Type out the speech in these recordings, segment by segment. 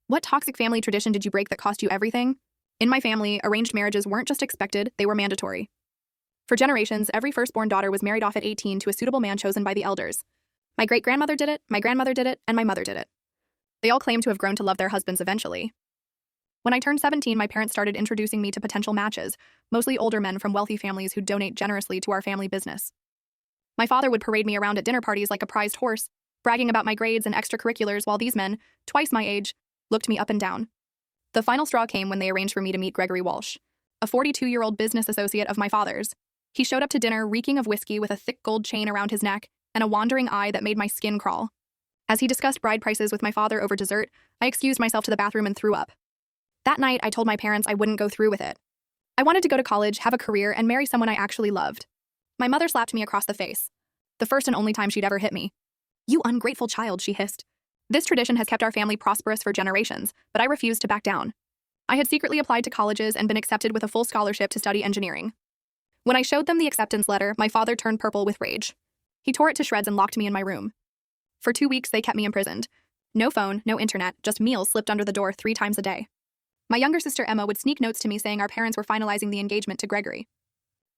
What toxic family tradition did you break that cost you everything? In my family, arranged marriages weren't just expected, they were mandatory. For generations, every firstborn daughter was married off at 18 to a suitable man chosen by the elders. My great-grandmother did it, my grandmother did it, and my mother did it. They all claimed to have grown to love their husbands eventually. When I turned 17, my parents started introducing me to potential matches, mostly older men from wealthy families who'd donate generously to our family business. My father would parade me around at dinner parties like a prized horse, bragging about my grades and extracurriculars while these men, twice my age, looked me up and down. The final straw came when they arranged for me to meet Gregory Walsh, a 42-year-old business associate of my father's. He showed up to dinner reeking of whiskey with a thick gold chain around his neck and a wandering eye that made my skin crawl. As he discussed bride prices with my father over dessert, I excused myself to the bathroom and threw up. That night, I told my parents I wouldn't go through with it. I wanted to go to college, have a career, and marry someone I actually loved. My mother slapped me across the face. The first and only time she'd ever hit me. "You ungrateful child," she hissed. This tradition has kept our family prosperous for generations, but I refused to back down. I had secretly applied to colleges and been accepted with a full scholarship to study engineering. When I showed them the acceptance letter, my father turned purple with rage. He tore it to shreds and locked me in my room. For 2 weeks, they kept me imprisoned. No phone, no internet, just meals slipped under the door 3 times a day. My younger sister Emma would sneak notes to me saying our parents were finalizing the engagement to Gregory.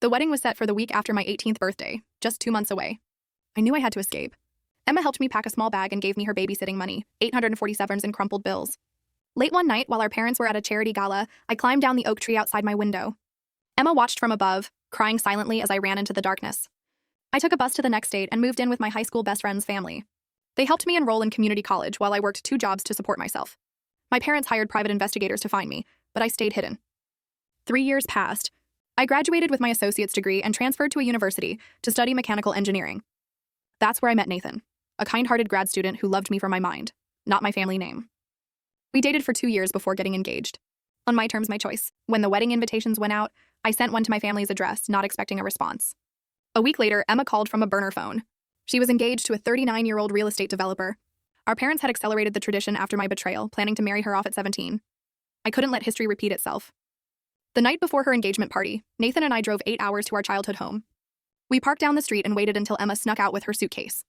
The wedding was set for the week after my 18th birthday, just 2 months away. I knew I had to escape. Emma helped me pack a small bag and gave me her babysitting money, $847 in crumpled bills. Late one night, while our parents were at a charity gala, I climbed down the oak tree outside my window. Emma watched from above, crying silently as I ran into the darkness. I took a bus to the next date and moved in with my high school best friend's family. They helped me enroll in community college while I worked 2 jobs to support myself. My parents hired private investigators to find me, but I stayed hidden. 3 years passed. I graduated with my associate's degree and transferred to a university to study mechanical engineering. That's where I met Nathan, a kind-hearted grad student who loved me for my mind, not my family name. We dated for 2 years before getting engaged. On my terms, my choice. When the wedding invitations went out, I sent one to my family's address, not expecting a response. A week later, Emma called from a burner phone. She was engaged to a 39-year-old real estate developer. Our parents had accelerated the tradition after my betrayal, planning to marry her off at 17. I couldn't let history repeat itself. The night before her engagement party, Nathan and I drove 8 hours to our childhood home. We parked down the street and waited until Emma snuck out with her suitcase.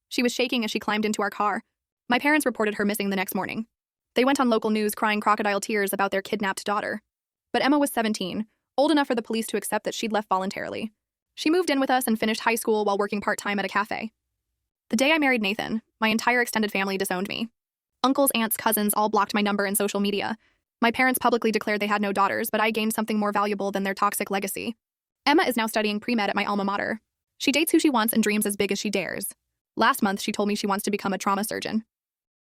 She was shaking as she climbed into our car. My parents reported her missing the next morning. They went on local news crying crocodile tears about their kidnapped daughter. But Emma was 17, old enough for the police to accept that she'd left voluntarily. She moved in with us and finished high school while working part-time at a cafe. The day I married Nathan, my entire extended family disowned me. Uncles, aunts, cousins all blocked my number and social media. My parents publicly declared they had no daughters, but I gained something more valuable than their toxic legacy. Emma is now studying pre-med at my alma mater. She dates who she wants and dreams as big as she dares. Last month, she told me she wants to become a trauma surgeon.